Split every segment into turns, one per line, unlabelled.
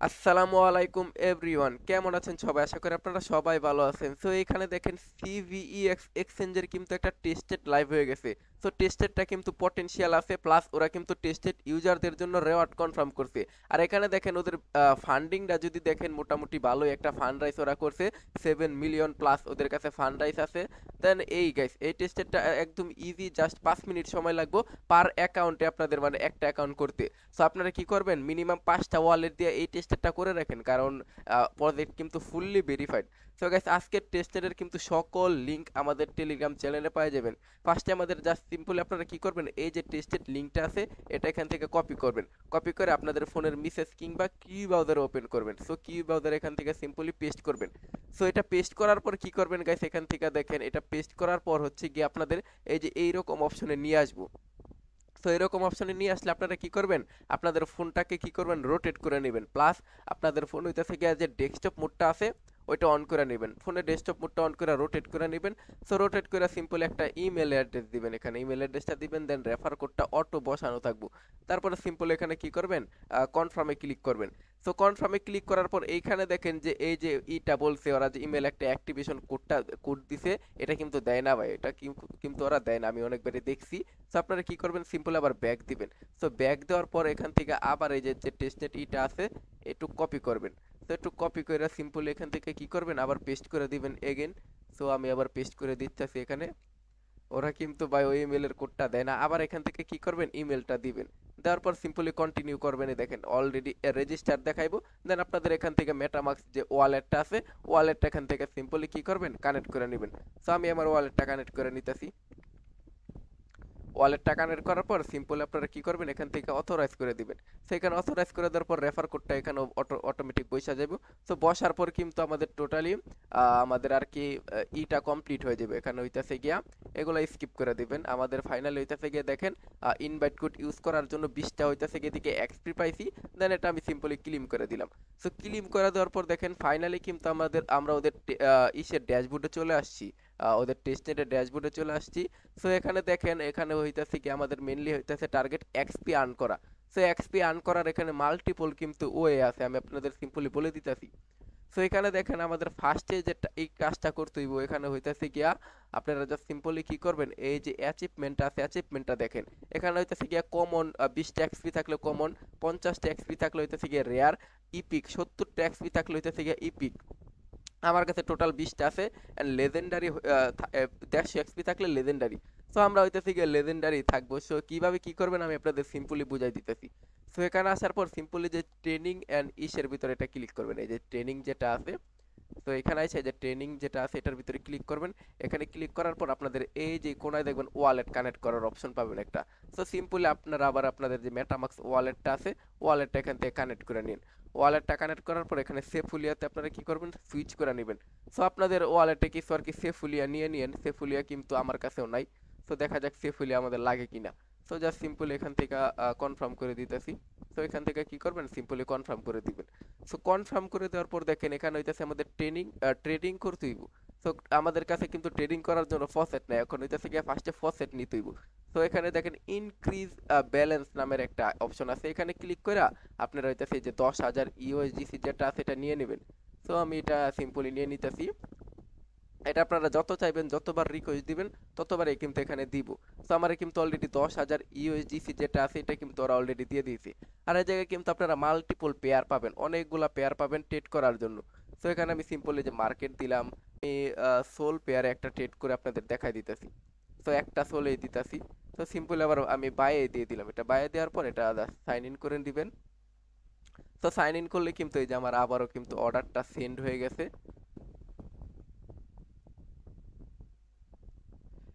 আসসালামু আলাইকুম এভরিওয়ান, কেমন আছেন সবাই? আশা করি আপনারা সবাই ভালো আছেন। সো এখানে দেখেন সিভিইএক্স এক্সচেঞ্জের কিন্তু একটা টেস্টেড লাইভ হয়ে গেছে। সো টেস্টেডটা কিন্তু পটেনশিয়াল আছে, প্লাস ওরা কিন্তু টেস্টেড ইউজারদের জন্য রেওয়ার্ড কনফার্ম করছে। আর এখানে দেখেন ওদের ফান্ডিংটা যদি দেখেন, মোটামুটি ভালোই একটা ফান্ড রাইজ ওরা করছে। 7 মিলিয়ন প্লাস ওদের কাছে ফান্ড রাইজ আছে। দেন এই গাইস, এই টেস্টেডটা একদম ইজি, জাস্ট 5 মিনিট সময় লাগবে পার অ্যাকাউন্টে আপনাদের, মানে একটা অ্যাকাউন্ট করতে। সো আপনারা কি করবেন, মিনিমাম 5টা ওয়ালেট দিয়ে এই টেস্টটা করে রাখেন, কারণ প্রজেক্ট কিন্তু ফুললি ভেরিফাইড। সো গাইস, আজকের টেস্টের কিন্তু সকল লিংক আমাদের টেলিগ্রাম চ্যানেলে পেয়ে যাবেন। ফার্স্টে আমাদের জাস্ট সিম্পলি আপনারা কি করবেন, এই যে টেস্টেড লিংকটা আছে এটা এখান থেকে কপি করবেন। কপি করে আপনাদের ফোনের মেসেজ কিংবা কিউ ব্রাউজারে ওপেন করবেন। সো কিউ ব্রাউজার এখান থেকে সিম্পলি পেস্ট করবেন। সো এটা পেস্ট করার পর কি করবেন গাইস, এখান থেকে দেখেন এটা পেস্ট করার পর হচ্ছে গিয়ে আপনাদের এই যে এইরকম অপশনে নিয়ে আসবো। তো এরকম অপশনে নিয়ে আসলে আপনারা কি করবেন, আপনাদের ফোনটাকে কি করবেন, রোটেট করে নেবেন। প্লাস আপনাদের ফোন হইতেছে গিয়ে যে ডেস্কটপ মোডটা আছে ওইটা অন করে নেবেন, ফোনে ডেস্কটপ মোডটা অন করে রোটেট করে নেবেন। সো রোটেট করে সিম্পল একটা ইমেল অ্যাড্রেস দিবেন, এখানে ইমেল অ্যাড্রেসটা দিবেন, দেন রেফার কোডটা অটো বসানো থাকবো। তারপরে সিম্পল এখানে কি করবেন, কনফার্মে ক্লিক করবেন। সো কনফার্মে ক্লিক করার পর এইখানে দেখেন যে এই যে ইটা বলছে ওরা যে ইমেল একটা অ্যাক্টিভেশন কোড দিছে, এটা কিন্তু দেয় না ভাই, এটা কিন্তু ওরা দেয় না, আমি অনেকবারই দেখছি। সো আপনারা কি করবেন, সিম্পল আবার ব্যাক দিবেন। সো ব্যাক দেওয়ার পর এখান থেকে আবার এই যে টেস্টনেট ইটা আছে একটু কপি করবেন। তো একটু কপি করে সিম্পলি এখান থেকে কি করবেন, আবার পেস্ট করে দিবেন এগেন। সো আমি আবার পেস্ট করে দিচ্ছি এখানে। ওরা কিন্তু ভাই ওই ইমেলের কোডটা দেয় না, আবার এখান থেকে কি করবেন, ইমেলটা দিবেন। দেওয়ার পর সিম্পলি কন্টিনিউ করবেন, এই দেখেন অলরেডি রেজিস্টার দেখাইবো। দেন আপনাদের এখান থেকে মেটামাক্স যে ওয়ালেটটা আছে, ওয়ালেটটা এখান থেকে সিম্পলি কি করবেন, কানেক্ট করে নেবেন। সো আমি আমার ওয়ালেটটা কানেক্ট করে নিতেছি। ওয়ালেটটা কানেক্ট করার পর সিম্পল আপনারা কি করবেন, এখান থেকে অথরাইজ করে দিবেন। সেখানে অথরাইজ করে দেওয়ার পর রেফার কোডটা এখানে অটোমেটিক বসে যাবে। সো বসার পর কিন্তু আমাদের টোটালি আমাদের আর কি ইটা কমপ্লিট হয়ে যাবে। এখানে হইতাছে গিয়া এগুলো স্কিপ করে দিবেন। আমাদের ফাইনালি হইতাছে গিয়ে দেখেন ইনভাইট কোড ইউজ করার জন্য 20টা হইতাছে গিয়ে দিকে এক্সপি পাইছি। দেন এটা আমি সিম্পলি ক্লেম করে দিলাম। সো ক্লেম করে দেওয়ার পর দেখেন ফাইনালি কিন্তু আমরা ওদের ইসের ড্যাশবোর্ডে চলে আসছি, ওদের টেস্টনেটের ড্যাশবোর্ডে চলে আসছি। সো এখানে দেখেন, এখানে হইতাছে কি আমাদের মেইনলি হইতাছে টার্গেট এক্সপি আর্ন করা। সো এক্সপি আর্ন করার এখানে মাল্টিপল কিন্তু ওয়ে আছে, আমি আপনাদের সিম্পলি বলে দিতেছি। সো এখানে দেখেন আমাদের ফার্স্টে যে এই কাজটা করতে হইব, এখানে হইতাছে গিয়া আপনারা জাস্ট সিম্পলি কি করবেন, এই যে অ্যাচিভমেন্ট আছে অ্যাচিভমেন্টটা দেখেন। এখানে হইতাছে গিয়া কমন 20টা এক্সপি থাকলে কমন, 50টা এক্সপি থাকলে হইতাছে গিয়া রেয়ার, ইপিক 70টা এক্সপি থাকলে হইতাছে গিয়া ইপিক। আমার কাছে টোটাল 20টা আছে। অ্যান্ড লেজেন্ডারি 150 এক্সপি থাকলে লেজেন্ডারি। সো আমরা হইতেছি গিয়ে লেজেন্ডারি থাকবো। সো কিভাবে কি করবেন আমি আপনাদের সিম্পলি বুঝাই দিতেছি। সো এখানে আসার পর সিম্পলি যে ট্রেনিং অ্যান্ড ইসের ভিতরে এটা ক্লিক করবেন, এই যে ট্রেনিং যেটা আছে। তো এখানে আছে যে ট্রেনিং যেটা আছে এটার ভিতরে ক্লিক করবেন। এখানে ক্লিক করার পর আপনাদের এই যে কোনায় দেখবেন ওয়ালেট কানেক্ট করার অপশন পাবেন একটা। সো সিম্পলি আপনারা আবার আপনাদের যে মেটামাক্স ওয়ালেটটা আছে, ওয়ালেটটা এখান থেকে কানেক্ট করে নিন। ওয়ালেটটা কানেক্ট করার পর এখানে সেফুলিয়াতে আপনারা কি করবেন, সুইচ করে নেবেন। সো আপনাদের ওয়ালেটে কিছু আর কি সেফুলিয়া নিয়ে নিয়েন, সেফুলিয়া কিন্তু আমার কাছেও নাই। সো দেখা যাক সেফুলিয়া আমাদের লাগে কিনা। সো জাস্ট সিম্পলি এখান থেকে কনফার্ম করে দিতেছি। তো এখান থেকে কি করবেন, সিম্পলি কনফার্ম করে দিবেন। সো কনফার্ম করে দেওয়ার পর দেখেন এখানে হইতেছে আমাদের ট্রেডিং করতে হইব। সো আমাদের কাছে কিন্তু ট্রেডিং করার জন্য ফসেট নেই, এখন হইতেছে গিয়ে ফার্স্টে ফসেট নিতে হইব। তো এখানে দেখেন ইনক্রিজ ব্যালেন্স নামের একটা অপশন আছে, এখানে ক্লিক করে আপনারা হইতেছে যে 10,000 ইউএসডিসি যেটা আছে এটা নিয়ে নেবেন। সো আমি এটা সিম্পলি নিয়ে নিতেছি। এটা আপনারা যত চাইবেন, যতবার রিকোয়েস্ট দিবেন ততবারই কিন্তু এখানে দিব। সো আমার কিন্তু অলরেডি 10,000 ইউএসডিসি যেটা আছে এটা কিন্তু ওরা অলরেডি দিয়ে দিয়েছে। আর এই জায়গায় কিন্তু আপনারা মাল্টিপল পেয়ার পাবেন, অনেকগুলা পেয়ার পাবেন ট্রেড করার জন্য। সো এখানে আমি সিম্পলি যে মার্কেট দিলাম, আমি সোল পেয়ারে একটা ট্রেড করে আপনাদের দেখাই দিতেছি। তো একটা সোলে দিতেছি। তো সিম্পলি আবার আমি বাইয়ে দিয়ে দিলাম, এটা বাইয়ে দেওয়ার পর এটা সাইন ইন করে দিবেন। তো সাইন ইন করলে কিন্তু এই যে আমার আবারও কিন্তু অর্ডারটা সেন্ড হয়ে গেছে।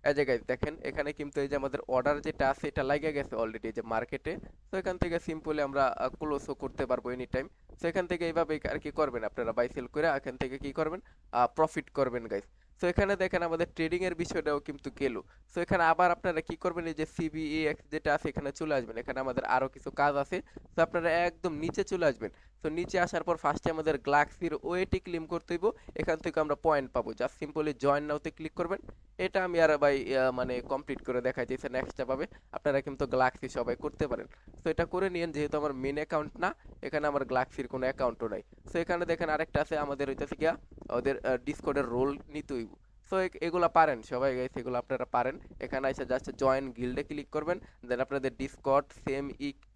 এই যে গাইস দেখেন এখানে কিন্তু এই যে আমাদের অর্ডার যেটা আছে এটা লাগে গেছে অলরেডি যে মার্কেটে। তো এখান থেকে সিম্পলি আমরা ক্লোজও করতে পারবো এনি টাইম। তো এখান থেকে এইভাবে আর কি করবেন আপনারা, বাই সেল করে এখান থেকে কি করবেন, প্রফিট করবেন গাইস। তো সো এখানে দেখেন আমাদের ট্রেডিং এর বিষয়টাও কিন্তু গেল। সো এখানে আবার আপনারা কি করবেন, এই যে সিবিএক্স যেটা আছে এখানে চলে আসবেন। এখানে আমাদের আরো কিছু কাজ আছে। তো আপনারা একদম নিচে চলে আসবেন। তো নিচে আসার পর ফার্স্টে আমাদের গ্লাক্সির ওয়েটে ক্লেম করতে হইব। এখান থেকে আমরা পয়েন্ট পাবো। জাস্ট সিম্পলি জয়েন নাওতে ক্লিক করবেন। এটা আমি আর ভাই মানে কমপ্লিট করে দেখাইতেছি, নেক্সটটা পাবে। আপনারা কিন্তু গ্লাক্সি সবাই করতে পারেন। তো এটা করে নিয়েন, যেহেতু আমার মেন অ্যাকাউন্ট না, এখানে আমার গ্লাক্সির কোনো অ্যাকাউন্টও নাই। সো এখানে দেখেন আরেকটা আছে আমাদের হইতেছে গিয়া ওদের ডিসকর্ডের রোল নিতে হইব। সো এগুলা পারেন সবাই গাইস, এগুলো আপনারা পারেন। এখানে এসে জাস্ট জয়েন গিল্ডে ক্লিক করবেন, দেন আপনাদের ডিসকর্ড সেম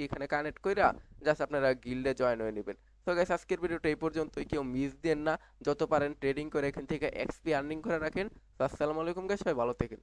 এখানে কানেক্ট কইরা জাস্ট আপনারা গিল্ডে জয়েন হয়ে নেবেন। তো গাইস আজকের ভিডিওটা এই পর্যন্তই, কেউ মিস দেন না, যত পারেন ট্রেডিং করে এখান থেকে এক্সপি আর্নিং করে রাখেন। তো আসসালামু আলাইকুম গাইস, সবাই ভালো থাকেন।